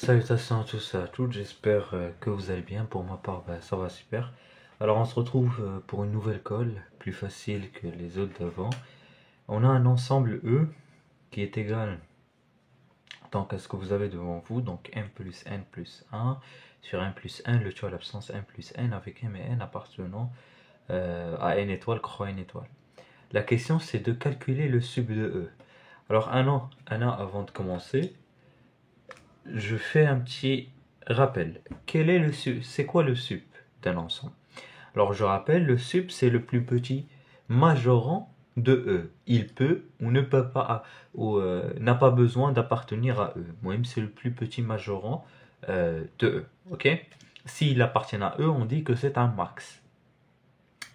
Salutations à tous et à toutes, j'espère que vous allez bien. Pour ma part, ça va super. Alors, on se retrouve pour une nouvelle colle, plus facile que les autres d'avant. On a un ensemble E qui est égal donc à ce que vous avez devant vous, donc m plus n plus 1 sur n plus n, le taux à l'absence n plus n avec m et n appartenant à n étoile croix n étoile. La question c'est de calculer le sub de E. Alors, un an avant de commencer, je fais un petit rappel. Quel est le sup? C'est quoi le sup d'un ensemble? Alors je rappelle, le sup c'est le plus petit majorant de E. Il peut ou ne peut pas ou n'a pas besoin d'appartenir à E. Moi-même c'est le plus petit majorant de E. Ok? S'il appartient à E, on dit que c'est un max.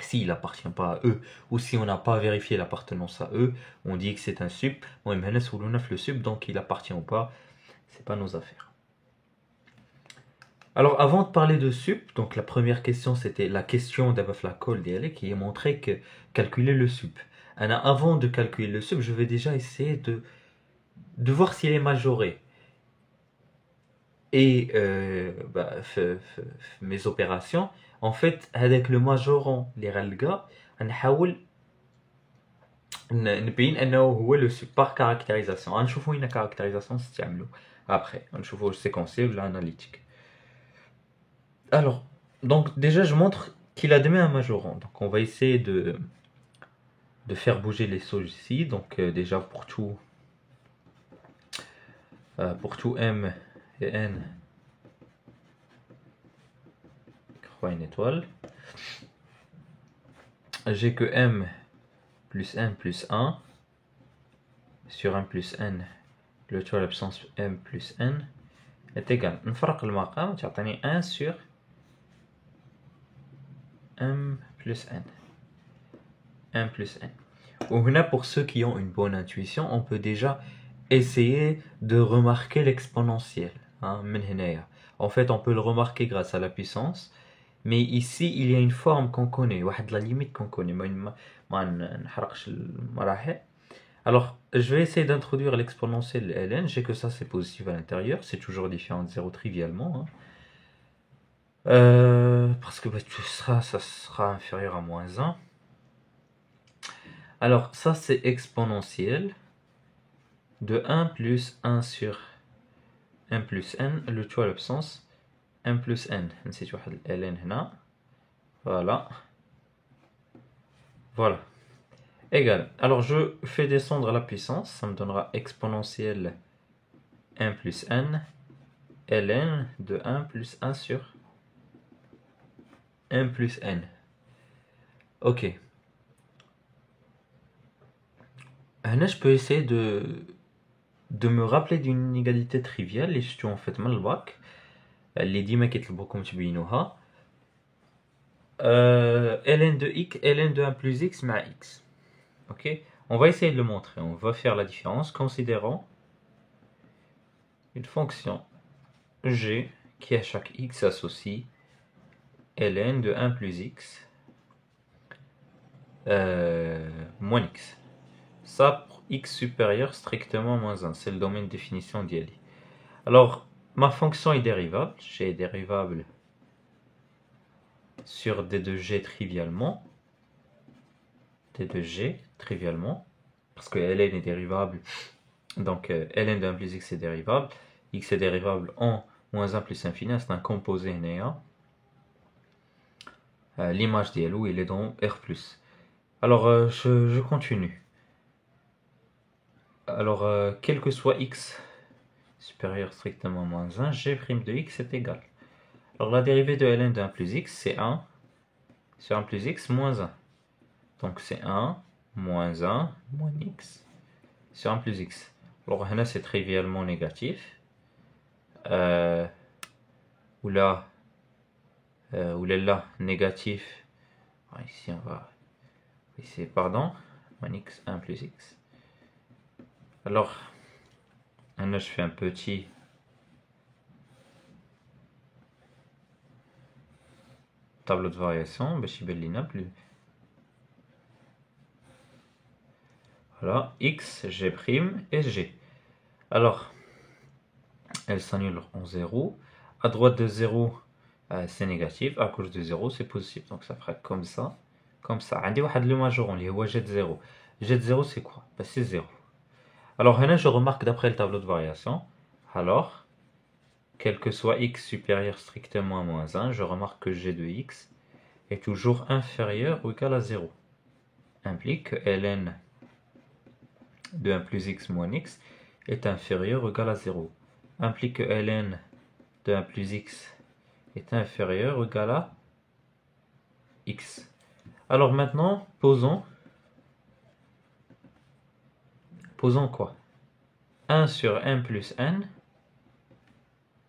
S'il n'appartient pas à E, ou si on n'a pas vérifié l'appartenance à E, on dit que c'est un sup. Moi-même le sup, donc il appartient ou pas, c'est pas nos affaires. Alors, avant de parler de sup, donc la première question c'était la question d'Abaflakol qui a montré que calculer le sup. Avant de calculer le sup, je vais déjà essayer de voir s'il est majoré. Et mes opérations, en fait, avec le majorant, les relgas, نحاول نبين انه هو le sup par caractérisation. غنشوفوا une caractérisation نستعملو après. غنشوفوا séquentiel ou l'analytique. Alors, donc déjà je montre qu'il admet un majorant. Donc on va essayer de faire bouger les sauges ici. Donc déjà pour tout m et n, croix une étoile, j'ai que m plus n plus 1 sur 1 plus n, le taux à l'absence m plus n est égal. نفرق المقام تعطيني 1 sur m plus n. 1 plus n. وهنا pour ceux qui ont une bonne intuition, on peut déjà essayer de remarquer l'exponentiel. Hein, en fait, on peut le remarquer grâce à la puissance, mais ici, il y a une forme qu'on connaît, la limite qu'on connaît. Alors, je vais essayer d'introduire l'exponentiel ln. J'ai que ça, c'est positif à l'intérieur. C'est toujours différent de 0 trivialement. Hein. Parce que ça sera inférieur à moins 1. Alors, ça, c'est exponentiel de 1 plus 1 sur 1 plus n, le tout à l'absence, 1 plus n. نسيت واحد ln هنا. Voilà. Voilà. Égal. Alors, je fais descendre la puissance. Ça me donnera exponentielle 1 plus n, ln de 1 plus 1 sur 1 plus n. Ok. Là, je peux essayer de me rappeler d'une inégalité triviale اللي شفتو en fait من الباك اللي ديما كيطلبوكم تبينوها ln de x ln de 1 plus x مع x. Ok, on va essayer de le montrer. On va faire la différence considérant une fonction g qui à chaque x associe ln de 1 plus x moins x. Ça pour x supérieur strictement moins 1. C'est le domaine de définition d'Yali. Alors, ma fonction est dérivable. G est dérivable sur d de g trivialement. D de g trivialement. Parce que ln est dérivable. Donc, ln de 1 plus x est dérivable. X est dérivable en moins 1 plus infini. C'est un composé néa. L'image d'Yalou, il est dans R+. Alors, je continue. Alors, quel que soit x supérieur strictement à moins 1, g' de x est égal. Alors, la dérivée de ln de 1 plus x, c'est 1 sur 1 plus x moins 1. Donc, c'est 1 moins 1 moins x sur 1 plus x. Alors, là, c'est trivialement négatif. Ou là, négatif. Ici, on va. Ici, pardon. Moins x, 1 plus x. Alors, là, je fais un petit tableau de variation. Plus. Voilà, x, g' et g. Alors, elle s'annule en 0. À droite de 0, c'est négatif. À gauche de 0, c'est positif. Donc ça fera comme ça. Comme ça. عندي واحد le majoron, اللي هو Z0. Z0, c'est quoi? C'est 0. Alors là, je remarque d'après le tableau de variation. Alors, quel que soit x supérieur strictement à moins 1, je remarque que g de x est toujours inférieur ou égal à 0. Implique que ln de 1 plus x moins x est inférieur ou égal à 0. Implique que ln de 1 plus x est inférieur ou égal à x. Alors maintenant, posons quoi? 1 sur n plus n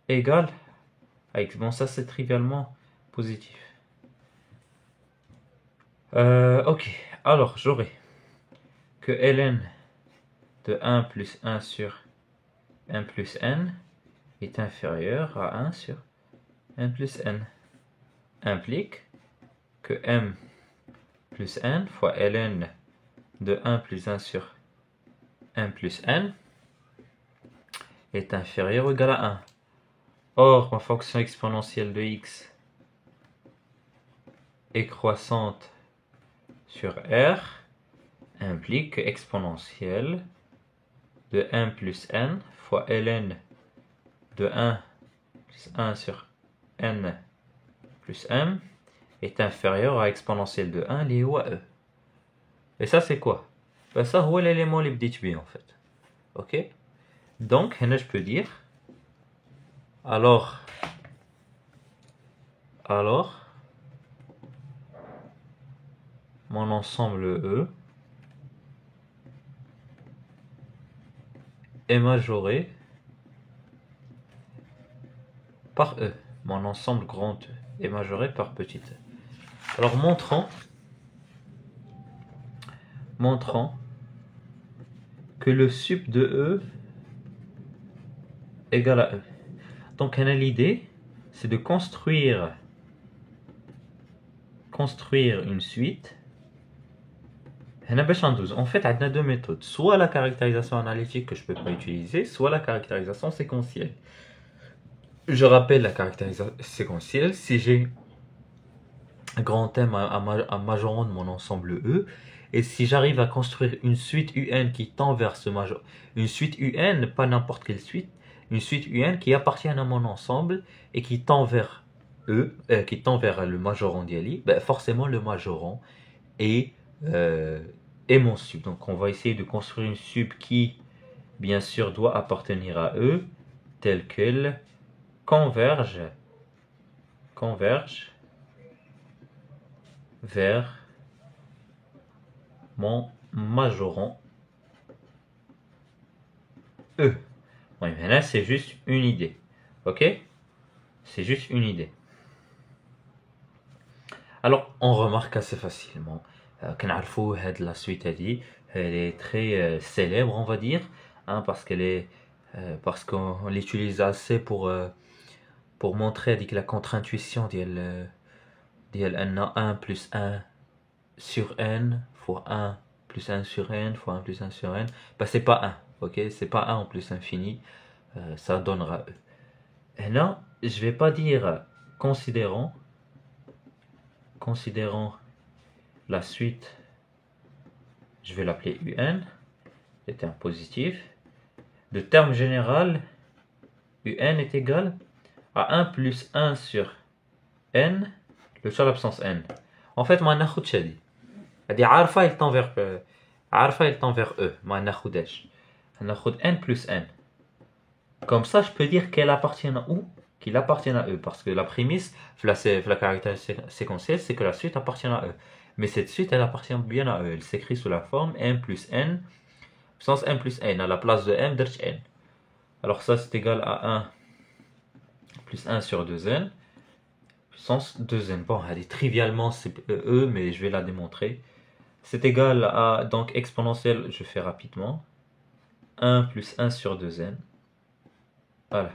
égale à x. Bon, ça c'est trivialement positif. Ok, alors j'aurai que ln de 1 plus 1 sur n plus n est inférieur à 1 sur n plus n. Implique que m plus n fois ln de 1 plus 1 sur n plus n est inférieur ou égal à 1. Or, ma fonction exponentielle de x est croissante sur r implique que exponentielle de 1 plus n fois ln de 1 plus 1 sur n plus m est inférieur à exponentielle de 1 lié à e. Et ça c'est quoi? Ben ça c'est l'élément اللي بديت بيه en fait. Ok? Donc هنا je peux dire alors mon ensemble E est majoré par E. Mon ensemble grand E est majoré par petit e. Alors montrons que le sup de E égale à E. Donc l'idée c'est de construire une suite. En fait, on a deux méthodes. Soit la caractérisation analytique que je ne peux pas utiliser, soit la caractérisation séquentielle. Je rappelle la caractérisation séquentielle. Si j'ai un grand M à majorant de mon ensemble E, et si j'arrive à construire une suite UN qui tend vers ce majorant, une suite UN, pas n'importe quelle suite, une suite UN qui appartient à mon ensemble et qui tend vers E, qui tend vers le majorant d'Yali, ben forcément le majorant est mon sub. Donc on va essayer de construire une sub qui, bien sûr, doit appartenir à E, telle qu'elle converge vers mon majorant E. Oui, mais là c'est juste une idée. Ok? C'est juste une idée. Alors on remarque assez facilement la suite elle est très célèbre, on va dire, hein, parce qu'on l'utilise assez pour montrer que la contre-intuition ديال ان 1 plus 1 sur n fois 1 plus 1 sur n fois 1 plus 1 sur n, bah c'est pas 1, ok, c'est pas 1 en plus infini, ça donnera e. Et là je vais pas dire considérons la suite, je vais l'appeler un, les termes positifs. De terme général, un est égal à 1 plus 1 sur n, le seul absence n. En fait, ما ناخدش هذه عارفة il tend vers e, ما ناخدهاش. ناخد n plus n. Comme ça, je peux dire qu'elle appartient à où? Qu'il appartient à e, parce que la prémisse, la caractéristique séquentielle, c'est que la suite appartient à e. Mais cette suite, elle appartient bien à e. Elle s'écrit sous la forme n plus n, puissance n plus n. À la place de m, درت n. Alors ça, c'est égal à 1 plus 1 sur 2n, puissance 2n. Bon, allez, trivialement, c'est e, mais je vais la démontrer. C'est égal à, donc exponentielle, je fais rapidement, 1 plus 1 sur 2n. Voilà.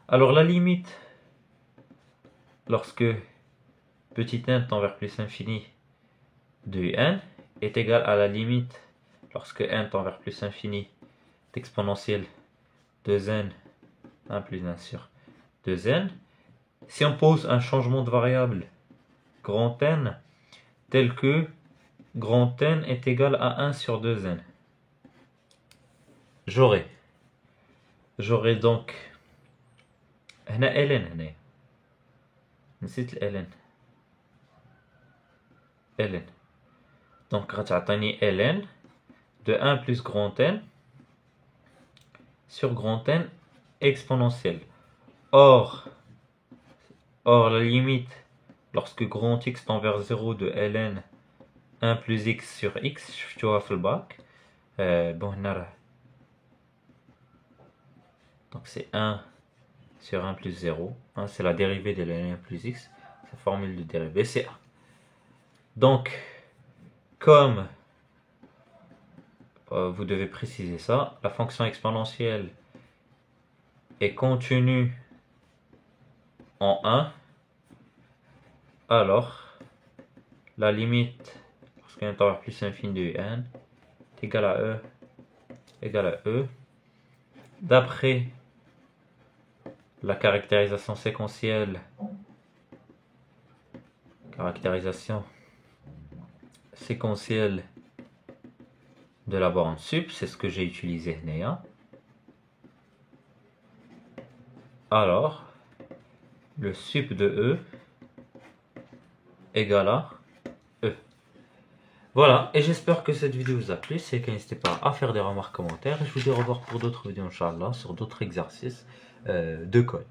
Alors la limite, lorsque petit n tend vers plus infini de n, est égale à la limite, lorsque n tend vers plus infini d'exponentielle 2n 1 plus 1 sur 2n. Si on pose un changement de variable grand N, tel que grand N est égal à 1 sur 2n, j'aurai donc هنا ln هنا نسيت ln donc غتعطيني ln de 1 plus grand N sur grand N exponentiel. Or la limite lorsque grand X tend vers 0 de ln 1 plus x sur x, شفتوها في الباك. bon هنا راه donc c'est 1 sur 1 plus 0. 1 c'est la dérivée de ln 1 plus x. Sa formule de dérivée c'est 1. Donc comme vous devez préciser ça, la fonction exponentielle est contenue en 1, alors la limite lorsqu'on est vers plus infini de n est égale à e d'après la caractérisation séquentielle de la borne sup, c'est ce que j'ai utilisé Néa. Alors le sup de E égale à E. Voilà, et j'espère que cette vidéo vous a plu. C'est que n'hésitez pas à faire des remarques, commentaires, et je vous dis au revoir pour d'autres vidéos, Inch'Allah, sur d'autres exercices de code.